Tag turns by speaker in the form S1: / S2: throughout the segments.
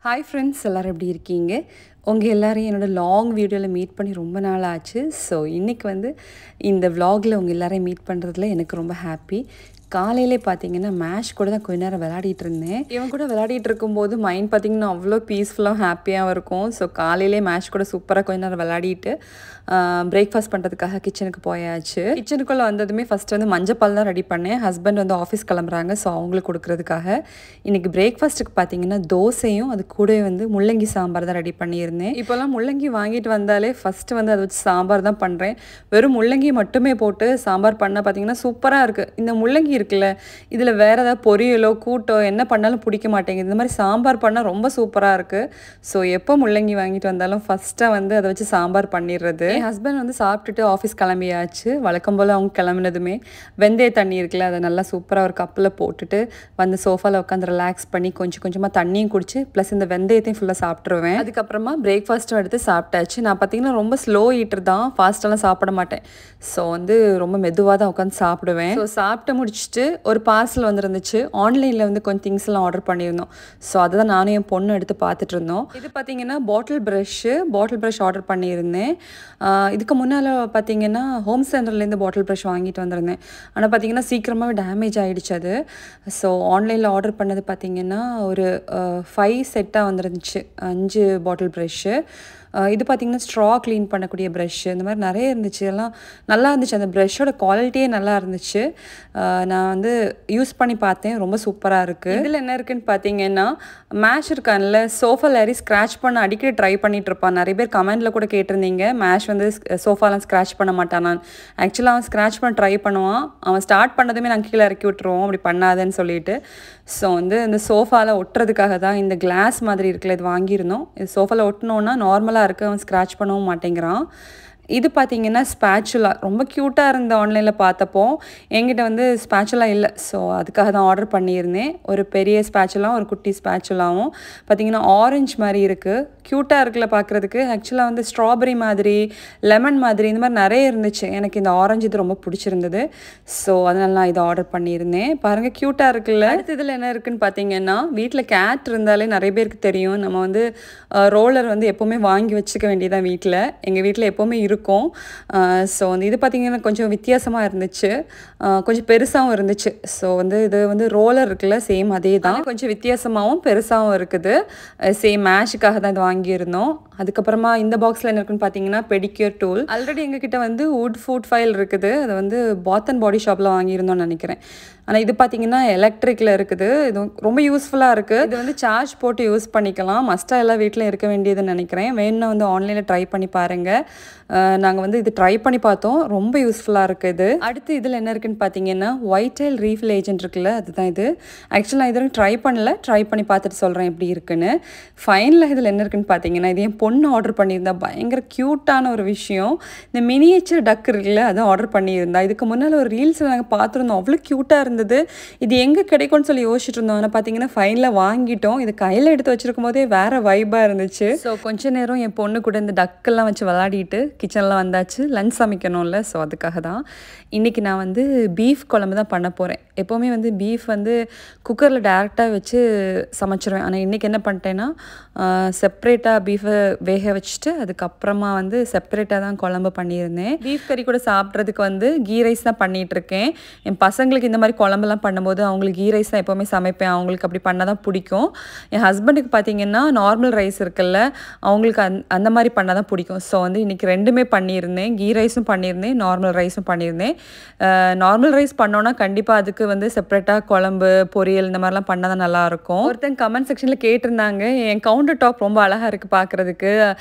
S1: Hi friends, எல்லோரும் எப்படி இருக்கீங்க? உங்கள் எல்லோரையும் என்னோடய லாங் வீடியோவில் மீட் பண்ணி ரொம்ப நாள் ஆச்சு. ஸோ இன்றைக்கி வந்து இந்த விலாகில் உங்கள் எல்லோரையும் மீட் பண்ணுறதுல எனக்கு ரொம்ப ஹாப்பி. காலையிலே பார்த்தீங்கன்னா மேஷ் கூட தான் கொஞ்ச நேரம் விளையாடிட்டு இருந்தேன். இவன் கூட விளையாடிட்டு இருக்கும்போது மைண்ட் பார்த்திங்கன்னா அவ்வளோ பீஸ்ஃபுல்லாக ஹாப்பியாகவும் இருக்கும். ஸோ காலையிலே மேஷ் கூட சூப்பராக கொஞ்ச நேரம் விளையாடிட்டு பிரேக்ஃபாஸ்ட் பண்ணுறதுக்காக கிச்சனுக்கு போயாச்சு. கிச்சனுக்குள்ளே வந்ததுமே ஃபஸ்ட்டு வந்து மஞ்சப்பால் தான் ரெடி பண்ணேன். ஹஸ்பண்ட் வந்து ஆஃபீஸ் கிளம்புறாங்க, ஸோ அவங்களுக்கு கொடுக்குறதுக்காக. இன்றைக்கி பிரேக்ஃபாஸ்ட்டுக்கு பார்த்தீங்கன்னா தோசையும் அது கூட வந்து முள்ளங்கி சாம்பார் தான் ரெடி பண்ணியிருந்தேன். இப்போல்லாம் முள்ளங்கி வாங்கிட்டு வந்தாலே ஃபஸ்ட்டு வந்து அதை வச்சு சாம்பார் தான் பண்ணுறேன். வெறும் முள்ளங்கி மட்டுமே போட்டு சாம்பார் பண்ணால் பார்த்தீங்கன்னா சூப்பராக இருக்குது. இந்த முள்ளங்கி இருக்குல்ல, இதில் வேறு ஏதாவது பொரியலோ கூட்டோ என்ன பண்ணாலும் பிடிக்க மாட்டேங்குது. இந்த மாதிரி சாம்பார் பண்ணால் ரொம்ப சூப்பராக இருக்குது. ஸோ எப்போ முள்ளங்கி வாங்கிட்டு வந்தாலும் ஃபஸ்ட்டாக வந்து அதை வச்சு சாம்பார் பண்ணிடுறது. என் ஹஸ்பண்ட் வந்து சாப்பிட்டுட்டு ஆஃபீஸ் கிளம்பியாச்சு. வழக்கம் போல் அவங்க கிளம்பினதுமே வெந்தய தண்ணி இருக்குல்ல, அதை நல்லா சூப்பராக ஒரு கப்பில் போட்டுட்டு வந்து சோஃபாவில் உட்காந்து ரிலாக்ஸ் பண்ணி கொஞ்சம் கொஞ்சமாக தண்ணியும் குடிச்சு ப்ளஸ் இந்த வெந்தயத்தையும் ஃபுல்லாக சாப்பிட்ருவேன். அதுக்கப்புறமா பிரேக்ஃபாஸ்ட்டும் எடுத்து சாப்பிட்டாச்சு. நான் பார்த்தீங்கன்னா ரொம்ப ஸ்லோ ஈட்டர் தான், ஃபாஸ்ட்டெல்லாம் சாப்பிட மாட்டேன். ஸோ வந்து ரொம்ப மெதுவாக தான் உட்காந்து சாப்பிடுவேன். ஸோ சாப்பிட்டு முடிச்சுட்டு ஒரு பார்சல் வந்துருந்துச்சு. ஆன்லைனில் வந்து கொஞ்சம் திங்ஸ்லாம் ஆர்டர் பண்ணியிருந்தோம். ஸோ அதை தான் நானும் என் பொண்ணு எடுத்து பார்த்துட்டு இருந்தோம். இது பார்த்தீங்கன்னா பாட்டில் ப்ரஷ் ஆர்டர் பண்ணியிருந்தேன். இதுக்கு முன்னால் பார்த்தீங்கன்னா ஹோம் சென்டர்லேருந்து பாட்டில் ப்ரஷ் வாங்கிட்டு வந்திருந்தேன். ஆனால் பார்த்தீங்கன்னா சீக்கிரமாகவே டேமேஜ் ஆகிடுச்சு அது. ஸோ ஆன்லைனில் ஆர்டர் பண்ணது பார்த்தீங்கன்னா ஒரு 5 செட்டாக வந்துருந்துச்சு, 5 பாட்டில் ப்ரஷ்ஷு. இது பார்த்திங்கன்னா ஸ்ட்ரா க்ளீன் பண்ணக்கூடிய ப்ரஷ்ஷு, இந்த மாதிரி நிறைய இருந்துச்சு. எல்லாம் நல்லா இருந்துச்சு. அந்த ப்ரஷ்ஷோட குவாலிட்டியே நல்லா இருந்துச்சு. நான் வந்து யூஸ் பண்ணி பார்த்தேன், ரொம்ப சூப்பராக இருக்குது. இதில் என்ன இருக்குதுன்னு பார்த்தீங்கன்னா மேஷ் இருக்கான்ல, சோஃபாவில் ஏறி ஸ்க்ராட்ச் பண்ண அடிக்கடி ட்ரை பண்ணிகிட்டு இருப்பான். நிறைய பேர் கமெண்டில் கூட கேட்டிருந்தீங்க, மேஷ் வந்து சோஃபாலாம் ஸ்க்ராட்ச் பண்ண மாட்டானான். ஆக்சுவலாக அவன் ஸ்க்ராட்ச் பண்ண ட்ரை பண்ணுவான். அவன் ஸ்டார்ட் பண்ணதுமே நாங்கள் கீழே இறக்கி விட்டுருவோம், அப்படி பண்ணாதேன்னு சொல்லிட்டு. ஸோ வந்து இந்த சோஃபாவில் ஒட்டுறதுக்காக தான் இந்த கிளாஸ் மாதிரி இருக்குல்ல, இது வாங்கியிருந்தோம். இது சோஃபாவில் ஒட்டினோன்னா நார்மலாக இருக்குது, அவன் ஸ்க்ராட்ச் பண்ணவும் மாட்டேங்கிறான். இது பார்த்திங்கன்னா ஸ்பேச்சுலா, ரொம்ப க்யூட்டாக இருந்த ஆன்லைனில் பார்த்தப்போ. என்கிட்ட வந்து ஸ்பேச்சுலா இல்லை, ஸோ அதுக்காக தான் ஆர்டர் பண்ணியிருந்தேன். ஒரு பெரிய ஸ்பேச்சுலாவும் ஒரு குட்டி ஸ்பேச்சுலாவும் பார்த்திங்கன்னா ஆரஞ்சு மாதிரி இருக்குது, க்யூட்டாக இருக்குல்ல பார்க்குறதுக்கு. ஆக்சுவலாக வந்து ஸ்ட்ராபெரி மாதிரி, லெமன் மாதிரி இந்த மாதிரி நிறைய இருந்துச்சு. எனக்கு இந்த ஆரஞ்சு இது ரொம்ப பிடிச்சிருந்தது. ஸோ அதனால நான் இதை ஆர்டர் பண்ணியிருந்தேன். பாருங்கள் க்யூட்டாக இருக்குல்ல. அடுத்து இதில் என்ன இருக்குதுன்னு பார்த்தீங்கன்னா, வீட்டில் கேட் இருந்தாலே நிறைய பேருக்கு தெரியும், நம்ம வந்து ரோலர் வந்து எப்போவுமே வாங்கி வச்சுக்க வேண்டியதான் வீட்டில். எங்கள் வீட்டில் எப்போவுமே இருக்கும். ஸோ வந்து இது பார்த்திங்கன்னா கொஞ்சம் வித்தியாசமாக இருந்துச்சு, கொஞ்சம் பெருசாகவும் இருந்துச்சு. ஸோ வந்து இது வந்து ரோலர் இருக்குல்ல, சேம் அதே தான், கொஞ்சம் வித்தியாசமாகவும் பெருசாகவும் இருக்குது. சேம் மேஷுக்காக தான் இது வாங்கியிருந்தோம். அதுக்கப்புறமா இந்த பாக்ஸில் என்ன இருக்குன்னு பார்த்தீங்கன்னா பெடிக்யூர் டூல். ஆல்ரெடி எங்ககிட்ட வந்து வுட் ஃபுட் ஃபைல் இருக்குது, அது வந்து பாத் அண்ட் பாடி ஷாப்பில் வாங்கியிருந்தோம்னு நினைக்கிறேன். ஆனால் இது பார்த்திங்கன்னா எலக்ட்ரிக்கில் இருக்குது. இது ரொம்ப யூஸ்ஃபுல்லாக இருக்குது. இது வந்து சார்ஜ் போட்டு யூஸ் பண்ணிக்கலாம். மஸ்ட்டாக எல்லா வீட்டிலையும் இருக்க வேண்டியதுன்னு நினைக்கிறேன். வேணும்னா வந்து ஆன்லைனில் ட்ரை பண்ணி பாருங்கள். நாங்கள் வந்து இது ட்ரை பண்ணி பார்த்தோம், ரொம்ப யூஸ்ஃபுல்லாக இருக்குது இது. அடுத்து இதில் என்ன இருக்குதுன்னு பார்த்தீங்கன்னா ஒயிட்-டெயில் ரீஃபில் ஏஜென்ட் இருக்குல்ல, அதுதான் இது. ஆக்சுவலாக நான் இது ட்ரை பண்ணல, ட்ரை பண்ணி பார்த்துட்டு சொல்கிறேன் எப்படி இருக்குன்னு. ஃபைனலாக இதில் என்ன இருக்குதுன்னு பார்த்தீங்கன்னா, இது என் பொண்ணு ஆர்டர் பண்ணியிருந்தா, பயங்கர க்யூட்டான ஒரு விஷயம். இந்த மினியேச்சர் டக் இருக்குல்ல, அதை ஆர்டர் பண்ணியிருந்தா. இதுக்கு முன்னால் ஒரு ரீல்ஸில் நாங்கள் பார்த்துருந்தோம், அவ்வளோ க்யூட்டாக இருந்தது. இது எங்கே கிடைக்கும்னு சொல்லி யோசிச்சுட்டு இருந்தோம். ஆனால் பார்த்தீங்கன்னா ஃபைனலாக வாங்கிட்டோம். இது கையில் எடுத்து வச்சிருக்கும் போதே வேறு வைபாக இருந்துச்சு. ஸோ கொஞ்ச நேரம் என் பொண்ணு கூட இந்த டக்கெல்லாம் வச்சு விளையாடிட்டு கிச்சனில் வந்தாச்சு. லஞ்ச் சமைக்கணும்ல, ஸோ அதுக்காக தான். இன்றைக்கி நான் வந்து பீஃப் குழம்பு தான் பண்ண போகிறேன். எப்போவுமே வந்து பீஃப் வந்து குக்கரில் டேரெக்டாக வச்சு சமைச்சிருவேன். ஆனால் இன்றைக்கி என்ன பண்ணிட்டேன்னா செப்ரேட்டாக பீஃபை வேக வச்சுட்டு அதுக்கப்புறமா வந்து செப்ரேட்டாக தான் குழம்பு பண்ணியிருந்தேன். பீஃப் கறி கூட சாப்பிட்றதுக்கு வந்து கீ ரைஸ் தான் பண்ணிகிட்ருக்கேன். என் பசங்களுக்கு இந்த மாதிரி குழம்புலாம் பண்ணும்போது அவங்களுக்கு கீ ரைஸ் தான் எப்போவுமே சமைப்பேன். அவங்களுக்கு அப்படி பண்ணால் தான் பிடிக்கும். என் ஹஸ்பண்டுக்கு பார்த்திங்கன்னா நார்மல் ரைஸ் இருக்குல்ல, அவங்களுக்கு அந்த மாதிரி பண்ணால் தான் பிடிக்கும். ஸோ வந்து இன்றைக்கி ரெண்டுமே பண்ணியிருந்தேன், கீ ரைஸும் பண்ணியிருந்தேன், நார்மல் ரைஸும் பண்ணியிருந்தேன். நார்மல் ரைஸ் பண்ணோன்னா கண்டிப்பாக அதுக்கு வந்து செப்ரேட்டாக குழம்பு பொரியல் இந்த மாதிரிலாம் பண்ணால் தான் நல்லாயிருக்கும். ஒருத்தங்க கமெண்ட் செக்ஷனில் கேட்டிருந்தாங்க, என் கவுண்டர் டாப் ரொம்ப அழகாக இருக்குது பார்க்குறதுக்கு,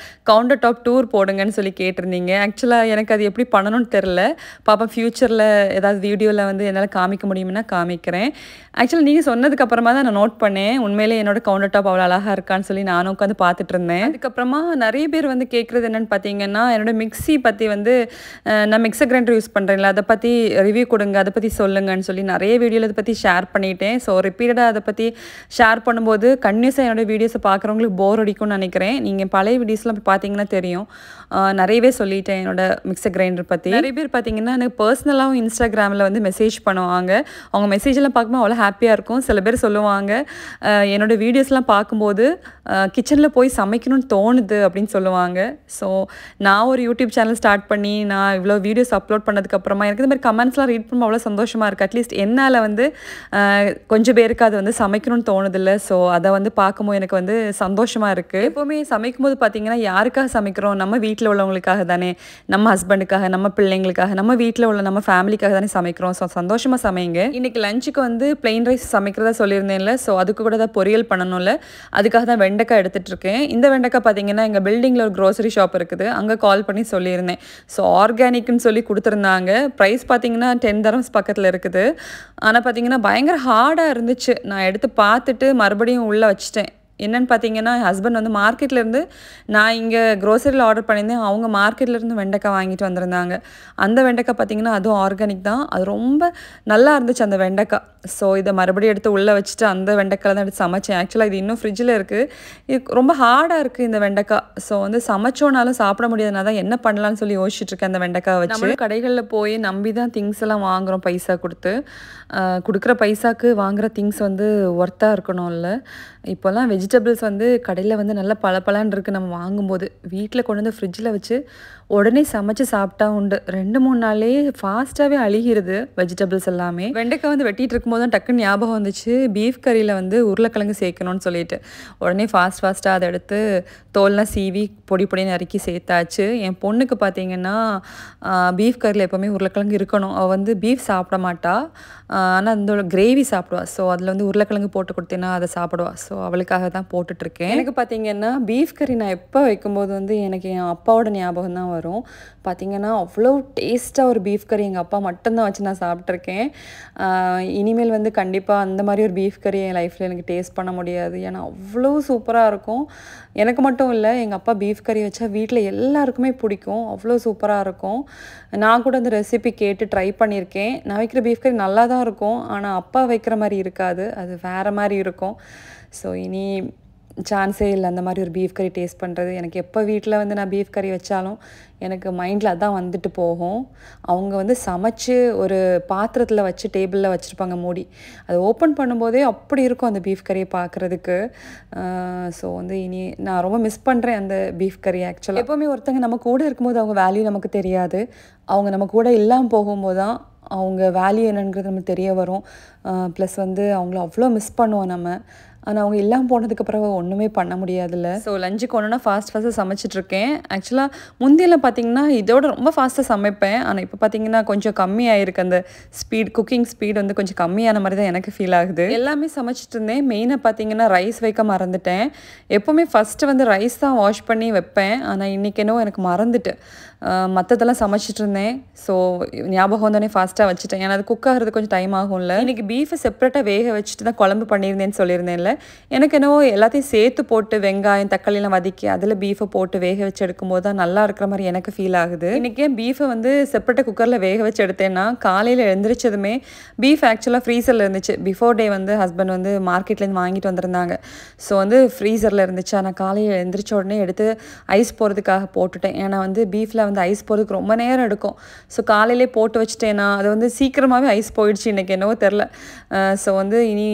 S1: கவுண்டர் டாப் டூர் போடுங்கன்னு சொல்லி கேட்டிருந்தீங்க. ஆக்சுவலாக எனக்கு அது எப்படி பண்ணணும்னு தெரில. பாப்பா ஃப்யூச்சரில் ஏதாவது வீடியோவில் வந்து என்னால் காமிக்க முடியும்னா காமிக்கிறேன். ஆக்சுவலாக நீங்கள் சொன்னதுக்கப்புறமா தான் நான் நோட் பண்ணேன், உண்மையிலே என்னோடய கவுண்டர் டாப் அவ்வளோ அழகாக இருக்கான்னு சொல்லி நானும் உட்காந்து பார்த்துட்டு இருந்தேன். அதுக்கப்புறமா நிறைய பேர் வந்து கேட்குறது என்னென்னு பார்த்தீங்கன்னா, என்னோடய மிக்ஸி பற்றி வந்து நான் மிக்சர் கிரைண்டர் யூஸ் பண்ணுறேன்ல, அதை பற்றி ரிவ்யூ கொடுங்க, அதை பற்றி சொல்லுங்கன்னு சொல்லி நிறைய வீடியோவில் அதை பற்றி ஷேர் பண்ணிட்டேன். ஸோ ரிப்பீட்டடாக அதை பற்றி ஷேர் பண்ணும்போது கன்யூஸாக என்னோடய வீடியோஸை பார்க்குறவங்களுக்கு போர் அடிக்கும்னு நினைக்கிறேன். நினைக்கிறேன். நீங்கள் பழைய வீடியோஸ்லாம் போய் பார்த்தீங்கன்னா தெரியும். நிறையவே சொல்லிட்டேன் என்னோட மிக்சர் கிரைண்டர் பற்றி. நிறைய பேர் பார்த்தீங்கன்னா எனக்கு பர்சனலாகவும் இன்ஸ்டாகிராமில் வந்து மெசேஜ் பண்ணுவாங்க. அவங்க மெசேஜெல்லாம் பார்க்கும்போது அவ்வளோ ஹாப்பியாக இருக்கும். சில பேர் சொல்லுவாங்க என்னோட வீடியோஸ்லாம் பார்க்கும்போது கிச்சனில் போய் சமைக்கணும்னு தோணுது அப்படின்னு சொல்லுவாங்க. ஸோ நான் ஒரு யூடியூப் சேனல் ஸ்டார்ட் பண்ணி நான் இவ்வளோ வீடியோஸ் அப்லோட் பண்ணதுக்கப்புறமா எனக்கு இந்த மாதிரி கமெண்ட்ஸ்லாம் ரீட் பண்ணும்போது அவ்வளோ சந்தோஷமாக இருக்குது. அட்லீஸ்ட் என்னால் வந்து கொஞ்சம் பேருக்கு அது வந்து சமைக்கணும்னு தோணுதில்ல. ஸோ அதை வந்து பார்க்கும்போது எனக்கு வந்து சந்தோஷமாக இருக்குது. எப்போவுமே சமைக்கும்போது பார்த்திங்கன்னா யாருக்காக சமைக்கிறோம்? நம்ம வீட்டில் உள்ளவங்களுக்காக தானே, நம்ம ஹஸ்பண்டுக்காக, நம்ம பிள்ளைங்களுக்காக, நம்ம வீட்டில் உள்ள நம்ம ஃபேமிலிக்காக தானே சமைக்கிறோம். ஸோ சந்தோஷமாக சமைங்க. இன்றைக்கி லஞ்சுக்கு வந்து பிளெயின் ரைஸ் சமைக்கிறதா சொல்லியிருந்தேன்ல. ஸோ அதுக்கு கூட தான் பொரியல் பண்ணணும்ல, அதுக்காக தான் வெண்டைக்காய் எடுத்துகிட்டு இருக்கேன். இந்த வெண்டைக்காய் பார்த்திங்கன்னா எங்கள் பில்டிங்கில் ஒரு க்ரோசரி ஷாப் இருக்குது, அங்கே கால் பண்ணி சொல்லியிருந்தேன். ஸோ ஆர்கானிக்னு சொல்லி கொடுத்துருந்தாங்க. ப்ரைஸ் பார்த்திங்கன்னா 10 dirhams பக்கத்தில் இருக்குது. ஆனால் பார்த்திங்கன்னா பயங்கர ஹார்டாக இருந்துச்சு. நான் எடுத்து பார்த்துட்டு மறுபடியும் உள்ளே வச்சுட்டேன். என்னென்னு பார்த்தீங்கன்னா என் ஹஸ்பண்ட் வந்து மார்க்கெட்லேருந்து, நான் இங்கே க்ரோசரியில் ஆர்டர் பண்ணியிருந்தேன், அவங்க மார்க்கெட்லேருந்து வெண்டைக்காய் வாங்கிட்டு வந்திருந்தாங்க. அந்த வெண்டைக்காய் பார்த்திங்கன்னா அதுவும் ஆர்கானிக் தான். அது ரொம்ப நல்லா இருந்துச்சு அந்த வெண்டைக்காய். ஸோ இதை மறுபடியும் எடுத்து உள்ளே வச்சுட்டு அந்த வெண்டைக்காய் தான் எடுத்து சமைச்சேன். ஆக்சுவலாக இது இன்னும் ஃப்ரிட்ஜில் இருக்குது. இது ரொம்ப ஹார்டாக இருக்குது இந்த வெண்டைக்காய். ஸோ வந்து சமைச்சோனாலும் சாப்பிட முடியாதுனா தான் என்ன பண்ணலான்னு சொல்லி யோசிச்சுட்ருக்கேன் அந்த வெண்டைக்காய் வச்சு. நம்மளும் கடைகளில் போய் நம்பி தான் திங்ஸ் எல்லாம் வாங்குகிறோம் பைசா கொடுத்து. கொடுக்குற பைசாவுக்கு வாங்குகிற திங்ஸ் வந்து ஒர்த்தாக இருக்கணும்ல. இப்போல்லாம் வெஜிடபிள்ஸ் வந்து கடையில் வந்து நல்லா பளபளன்னு இருக்குது. நம்ம வாங்கும்போது வீட்டில் கொண்டு வந்து ஃப்ரிட்ஜில் வச்சு உடனே சமைச்சு சாப்பிட்டா உண்டு. 2-3 நாளே ஃபாஸ்ட்டாகவே அழுகிடுது வெஜிடபிள்ஸ் எல்லாமே. வெண்டைக்காய் வந்து வெட்டிகிட்டு இருக்கும்போது தான் டக்குன்னு ஞாபகம் வந்துச்சு பீஃப் கறியில் வந்து உருளைக்கிழங்கு சேர்க்கணும்னு சொல்லிட்டு உடனே ஃபாஸ்ட்டாக அதை எடுத்து தோல்லாம் சீவி பொடி நறுக்கி சேர்த்தாச்சு. என் பொண்ணுக்கு பார்த்தீங்கன்னா பீஃப் கறியில் எப்போவுமே உருளைக்கிழங்கு இருக்கணும். அவள் வந்து பீஃப் சாப்பிட மாட்டா, ஆனால் அந்த கிரேவி சாப்பிடுவா. ஸோ அதில் வந்து உருளைக்கிழங்கு போட்டு கொடுத்தேன்னா அதை சாப்பிடுவா. ஸோ அவளுக்காக தான் போட்டுட்ருக்கேன். எனக்கு பார்த்தீங்கன்னா பீஃப் கறி நான் எப்போ வைக்கும்போது வந்து எனக்கு என் அப்பாவோட ஞாபகம் தான் வரும். பார்த்திங்கன்னா அவ்வளோ டேஸ்ட்டாக ஒரு பீஃப் கறி எங்கள் அப்பா மட்டும்தான் வச்சு நான் சாப்பிட்ருக்கேன். இனிமேல் வந்து கண்டிப்பாக அந்த மாதிரி ஒரு பீஃப் கறி என் லைஃப்பில் எனக்கு டேஸ்ட் பண்ண முடியாது. ஏன்னா அவ்வளோ சூப்பராக இருக்கும். எனக்கு மட்டும் இல்லை, எங்கள் அப்பா பீஃப் கறி வச்சா வீட்டில் எல்லாருக்குமே பிடிக்கும். அவ்வளோ சூப்பராக இருக்கும். நான் கூட அந்த ரெசிபி கேட்டு ட்ரை பண்ணியிருக்கேன். நான் வைக்கிற பீஃப் கறி நல்லா தான் இருக்கும், ஆனால் அப்பா வைக்கிற மாதிரி இருக்காது, அது வேறு மாதிரி இருக்கும். ஸோ இனி சான்ஸே இல்லை அந்த மாதிரி ஒரு பீஃப் கறி டேஸ்ட் பண்ணுறது. எனக்கு எப்போ வீட்டில் வந்து நான் பீஃப் கறி வச்சாலும் எனக்கு மைண்டில் அதான் வந்துட்டு போகும். அவங்க வந்து சமைச்சு ஒரு பாத்திரத்தில் வச்சு டேபிளில் வச்சுருப்பாங்க மூடி. அதை ஓப்பன் பண்ணும்போதே அப்படி இருக்கும் அந்த பீஃப் கறியை பார்க்குறதுக்கு. ஸோ வந்து இனி நான் ரொம்ப மிஸ் பண்ணுறேன் அந்த பீஃப் கறி. ஆக்சுவலாக எப்போவுமே ஒருத்தங்க நம்ம கூட இருக்கும்போது அவங்க வேல்யூ நமக்கு தெரியாது. அவங்க நம்ம கூட இல்லாமல் போகும்போது தான் அவங்க வேல்யூ என்னங்கிறது நமக்கு தெரிய வரும். ப்ளஸ் வந்து அவங்கள அவ்வளோ மிஸ் பண்ணுவோம் நம்ம. ஆனால் அவங்க இல்லாமல் போனதுக்கப்புறம் ஒன்றுமே பண்ண முடியாதுல்ல. ஸோ லஞ்சுக்கு ஒன்றுனா ஃபாஸ்ட்டாக சமைச்சிட்ருக்கேன். ஆக்சுவலாக முந்தியெல்லாம் பார்த்திங்கன்னா இதோட ரொம்ப ஃபாஸ்ட்டாக சமைப்பேன். ஆனால் இப்போ பார்த்திங்கன்னா கொஞ்சம் கம்மியாயிருக்கு. அந்த குக்கிங் ஸ்பீட் வந்து கொஞ்சம் கம்மியான மாதிரி தான் எனக்கு ஃபீல் ஆகுது. எல்லாமே சமைச்சிட்டு இருந்தேன். மெயினாக பார்த்திங்கன்னா ரைஸ் வைக்க மறந்துட்டேன். எப்போவுமே ஃபஸ்ட்டு வந்து ரைஸ் தான் வாஷ் பண்ணி வைப்பேன். ஆனால் இன்றைக்கி என்னவோ எனக்கு மறந்துட்டு மற்றதெல்லாம் சமைச்சிட்டு இருந்தேன். ஸோ ஞாபகம் வந்தோடனே ஃபாஸ்ட்டாக வச்சுட்டேன். ஏன்னா அது குக் ஆகிறது கொஞ்சம் டைம் ஆகும்ல. இன்றைக்கி பீஃபை செப்பரேட்டாக வேக வச்சுட்டு தான் குழம்பு பண்ணியிருந்தேன்னு சொல்லியிருந்தேன்ல. எனக்கு என்னவோ எல்லாத்தையும் சேர்த்து போட்டு வெங்காயம் தக்காளிலாம் வதக்கி அதில் பீஃபை போட்டு வேக வச்சு எடுக்கும்போது தான் நல்லா இருக்கிற மாதிரி எனக்கு ஃபீல் ஆகுது. இன்றைக்கி பீஃபை வந்து செப்பரேட்டாக குக்கரில் வேக வச்சு எடுத்தேன்னா காலையில் எழுந்திரிச்சதுமே பீஃப் ஆக்சுவலாக ஃப்ரீசரில் இருந்துச்சு. பிஃபோர் டே வந்து ஹஸ்பண்ட் வந்து மார்க்கெட்லேருந்து வாங்கிட்டு வந்திருந்தாங்க. ஸோ வந்து ஃப்ரீசரில் இருந்துச்சு. ஆனால் காலையில் எழுந்திரிச்ச உடனே எடுத்து ஐஸ் போகிறதுக்காக போட்டுட்டேன். ஏன்னா வந்து பீஃபில் வந்து ஐஸ் போகிறதுக்கு ரொம்ப நேரம் எடுக்கும். ஸோ காலையிலே போட்டு வச்சுட்டேன்னா அது வந்து சீக்கிரமாகவே ஐஸ் போயிடுச்சு. இன்றைக்கி என்னவோ தெரில. ஸோ வந்து இனி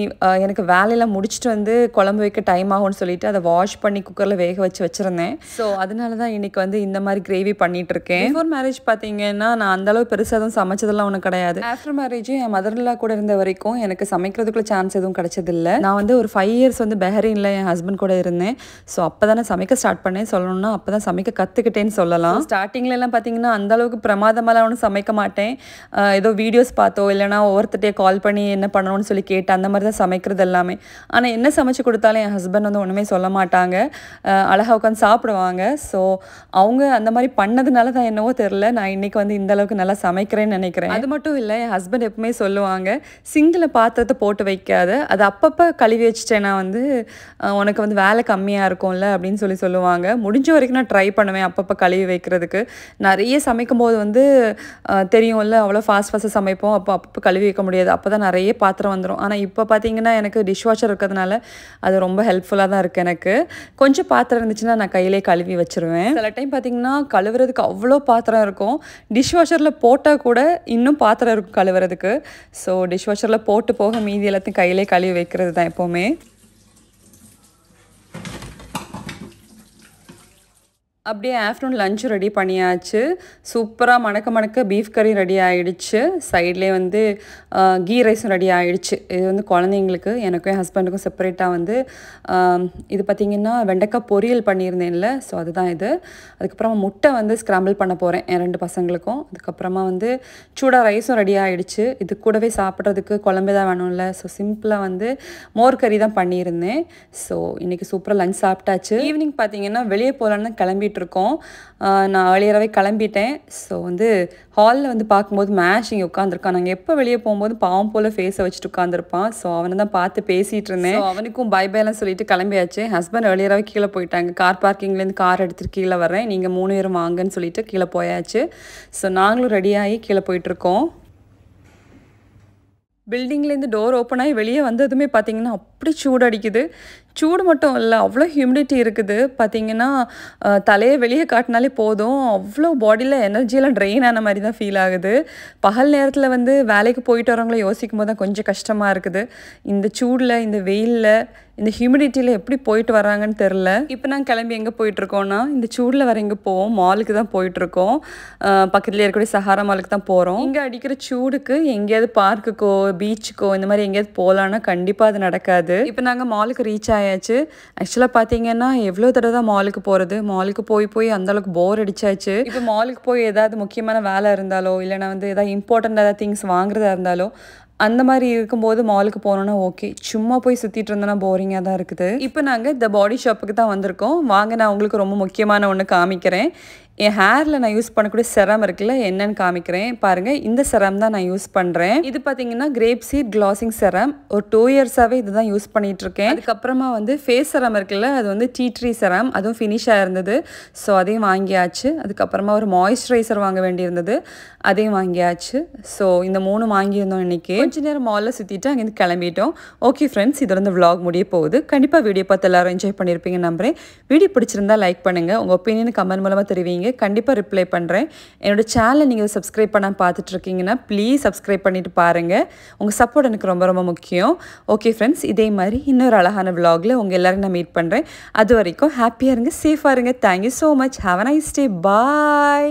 S1: எனக்கு வேலையெல்லாம் முடிச்சுட்டு வந்து குழம்பு வைக்க டைம் ஆகும்னு சொல்லிட்டு அதை வாஷ் பண்ணி குக்கரில் வேக வச்சுருந்தேன். ஸோ அதனால தான் இன்றைக்கி வந்து இந்த மாதிரி கிரேவி பண்ணிகிட்ருக்கேன். பிஃபோர் மேரேஜ் பார்த்தீங்கன்னா நான் அந்தளவு பெருசாக எதுவும் சமைச்சதெல்லாம் ஒன்றும் கிடையாது. ஆஃப்டர் மேரேஜும் என் மதர்லா கூட இருந்த வரைக்கும் எனக்கு சமைக்கிறதுக்குள்ள சான்ஸ் எதுவும் கிடைச்சதில்லை. நான் வந்து ஒரு 5 years வந்து பஹ்ரைனில் என் ஹஸ்பண்ட் கூட இருந்தேன். ஸோ அப்போ தானே சமைக்க ஸ்டார்ட் பண்ணேன். சொல்லணும்னா அப்போ தான் சமைக்க கற்றுக்கிட்டேன்னு சொல்லலாம். ஸ்டார்டிங்லலாம் பார்த்தீங்கன்னா அந்தளவுக்கு பிரமாதமாலாம் ஒன்றும் சமைக்க மாட்டேன். ஏதோ வீடியோஸ் பார்த்தோ இல்லைனா ஒவ்வொருத்தட்டே கால் பண்ணி என்ன பண்ணணும்னு சொல்லி கேட்டேன். அந்த மாதிரி தான் சமைக்கிறது எல்லாமே. ஆனால் என்ன சமைச்சு கொடுத்தாலும் என் ஹஸ்பண்ட் வந்து ஒன்றுமே சொல்ல மாட்டாங்க. அழகாக உட்காந்து சாப்பிடுவாங்க. ஸோ அவங்க அந்த மாதிரி பண்ணதுனால தான் என்னவோ தெரில நான் இன்றைக்கி வந்து இந்தளவுக்கு நல்லா சமைக்கிறேன்னு நினைக்கிறேன். அது மட்டும் இல்லை, என் ஹஸ்பண்ட் எப்பவுமே சொல்லுவாங்க சிங்கில் பாத்திரத்தை போட்டு வைக்காத, அது அப்பப்போ கழுவி வச்சுட்டேன்னா வந்து உனக்கு வந்து வேலை கம்மியாக இருக்கும்ல அப்படின்னு சொல்லுவாங்க. முடிஞ்ச வரைக்கும் நான் ட்ரை பண்ணுவேன் அப்பப்போ கழுவி வைக்கிறதுக்கு. நிறைய சமைக்கும் போது வந்து தெரியும்ல அவ்வளோ ஃபாஸ்ட்டாக சமைப்போம். அப்பப்போ கழுவி வைக்க முடியாது. அப்போ தான் நிறைய பாத்திரம் வந்துடும். ஆனால் இப்போ பார்த்தீங்கன்னா எனக்கு டிஷ் வாஷர் இருக்கிறதுனால பண்ணுறதுனால அது ரொம்ப ஹெல்ப்ஃபுல்லாக தான் இருக்குது எனக்கு. கொஞ்சம் பாத்திரம் இருந்துச்சுன்னா நான் கையிலே கழுவி வச்சுருவேன். சில டைம் பார்த்திங்கன்னா கழுவுறதுக்கு அவ்வளோ பாத்திரம் இருக்கும். டிஷ் வாஷரில் போட்டால் கூட இன்னும் பாத்திரம் இருக்கும் கழுவுறதுக்கு. ஸோ டிஷ் வாஷரில் போட்டு போக மீதி எல்லாத்தையும் கையிலே கழுவி வைக்கிறது தான் எப்போவுமே. அப்படியே ஆஃப்டர்நூன் லஞ்சும் ரெடி பண்ணியாச்சு. சூப்பராக மணக்க மணக்க பீஃப் கறி ரெடி ஆகிடுச்சு. சைட்லேயே வந்து கீ ரைஸும் ரெடி ஆகிடுச்சு. இது வந்து குழந்தைங்களுக்கு, எனக்கும் என் ஹஸ்பண்டுக்கும் செப்பரேட்டாக வந்து இது பார்த்திங்கன்னா வெண்டைக்காய் பொரியல் பண்ணியிருந்தேன்ல, ஸோ அதுதான் இது. அதுக்கப்புறமா முட்டை வந்து ஸ்க்ராம்பிள் பண்ண போகிறேன் என் 2 பசங்களுக்கும். அதுக்கப்புறமா வந்து சூடாக ரைஸும் ரெடி ஆகிடுச்சு. இது கூடவே சாப்பிட்றதுக்கு குழம்பு தான் வேணும்ல, ஸோ சிம்பிளாக வந்து மோர் கறி தான் பண்ணியிருந்தேன். ஸோ இன்றைக்கி சூப்பராக லஞ்ச் சாப்பிட்டாச்சு. ஈவினிங் பார்த்திங்கன்னா வெளியே போகலான்னு கிளம்பிட்டு இருக்கோம். நான் ஏர்லியராகவே கிளம்பிட்டேன். ஸோ வந்து ஹாலில் வந்து பார்க்கும்போது மேஷ் இங்கே உட்காந்துருக்கான். நாங்கள் எப்போ வெளியே போகும்போது பாவம் போல் ஃபேஸை வச்சுட்டு உட்காந்துருப்பான். ஸோ அவனை தான் பார்த்து பேசிகிட்டு இருந்தேன். அவனுக்கும் பை பைலாம் சொல்லிட்டு கிளம்பியாச்சு. ஹஸ்பண்ட் ஏர்லியராகவே கீழே போயிட்டாங்க. கார் பார்க்கிங்லேருந்து கார் எடுத்துகிட்டு கீழே வரேன், நீங்கள் 3 பேரும் வாங்கன்னு சொல்லிட்டு கீழே போயாச்சு. ஸோ நாங்களும் ரெடியாகி கீழே போயிட்டுருக்கோம். பில்டிங்லேருந்து டோர் ஓப்பன் ஆகி வெளியே வந்ததுமே பார்த்திங்கன்னா அப்படி சூடு அடிக்குது. சூடு மட்டும் இல்லை, அவ்வளோ ஹியூமிடிட்டி இருக்குது. பார்த்திங்கன்னா தலையை வெளியே காட்டினாலே போதும், அவ்வளோ பாடியில் எனர்ஜியெல்லாம் ட்ரெயின் ஆன மாதிரி தான் ஃபீல் ஆகுது. பகல் நேரத்தில் வந்து வேலைக்கு போயிட்டு வரவங்கள யோசிக்கும் போது தான் கொஞ்சம் கஷ்டமாக இருக்குது. இந்த சூடில், இந்த வெயிலில், இந்த ஹியூமிடிட்டியில் எப்படி போயிட்டு வராங்கன்னு தெரில. இப்போ நாங்கள் கிளம்பி எங்கே போயிட்டுருக்கோன்னா, இந்த சூடில் வர எங்கே போவோம், மாலுக்கு தான் போயிட்டுருக்கோம். பக்கத்தில் இருக்கக்கூடிய சஹாரா மாலுக்கு தான் போகிறோம். இங்கே அடிக்கிற சூடுக்கு எங்கேயாவது பார்க்குக்கோ பீச்சுக்கோ இந்த மாதிரி எங்கேயாவது போகலான்னா கண்டிப்பாக அது நடக்காது. இப்போ நாங்கள் மாலுக்கு ரீச் ஆயாச்சு. ஆக்சுவலாக பார்த்தீங்கன்னா எவ்வளோ தடவை தான் மாலுக்கு போகிறது, மாலுக்கு போய் அந்தளவுக்கு போர் அடிச்சாச்சு. இப்போ மாலுக்கு போய் ஏதாவது முக்கியமான வேலை இருந்தாலோ, இல்லைனா வந்து ஏதாவது இம்பார்ட்டண்ட் ஏதாவது திங்ஸ் வாங்குறதா இருந்தாலோ, அந்த மாதிரி இருக்கும்போது மாலுக்கு போனோன்னா ஓகே. சும்மா போய் சுற்றிட்டு இருந்தோன்னா போரிங்காக தான் இருக்குது. இப்போ நாங்கள் இந்த பாடி ஷாப்புக்கு தான் வந்திருக்கோம். வாங்க நான் உங்களுக்கு ரொம்ப முக்கியமான ஒன்று காமிக்கிறேன். என் ஹேரில் நான் யூஸ் பண்ணக்கூடிய செரம் இருக்குல்ல, என்னன்னு காமிக்கிறேன் பாருங்கள். இந்த செரம் தான் நான் யூஸ் பண்ணுறேன். இது பார்த்தீங்கன்னா கிரேப் சீட் க்ளாசிங் செரம். ஒரு 2 இயர்ஸாகவே இது தான் யூஸ் பண்ணிகிட்ருக்கேன். அதுக்கப்புறமா வந்து ஃபேஸ் செரம் இருக்குல்ல, அது வந்து டீ ட்ரீ செரம், அதுவும் ஃபினிஷாக இருந்தது. ஸோ அதையும் வாங்கியாச்சு. அதுக்கப்புறமா ஒரு மாய்ஸ்சரைசர் வாங்க வேண்டியிருந்தது, அதையும் வாங்கியாச்சு. ஸோ இந்த 3 வாங்கியிருந்தோம் இன்றைக்கி. கொஞ்ச நேரம் மாலில் சுற்றிட்டு அங்கேருந்து கிளம்பிட்டோம். ஓகே ஃப்ரெண்ட்ஸ், இதோட இந்த vlog முடிய போகுது. கண்டிப்பாக வீடியோ பார்த்து எல்லோரும் என்ஜாய் பண்ணியிருப்பீங்க நம்புகிறேன். வீடியோ பிடிச்சிருந்தா லைக் பண்ணுங்கள், உங்கள் ஒப்பீனியன் கமெண்ட் மூலமாக தெரிவிங்க. கண்டிப்பாக ரிப்ளை பண்ணுறேன். என்னோட சேனலை நீங்கள் சப்ஸ்கிரைப் பண்ணாமல் பார்த்துட்ருக்கீங்கன்னா ப்ளீஸ் சப்ஸ்கிரைப் பண்ணிவிட்டு பாருங்கள். உங்கள் சப்போர்ட் எனக்கு ரொம்ப ரொம்ப முக்கியம். ஓகே ஃப்ரெண்ட்ஸ், இதே மாதிரி இன்னொரு அழகான vlogல உங்கள் எல்லோரும் நான் மீட் பண்ணுறேன். அது வரைக்கும் ஹாப்பியாக இருங்க, சேஃபாக இருங்க. Thank you so much. Have a nice day. Bye.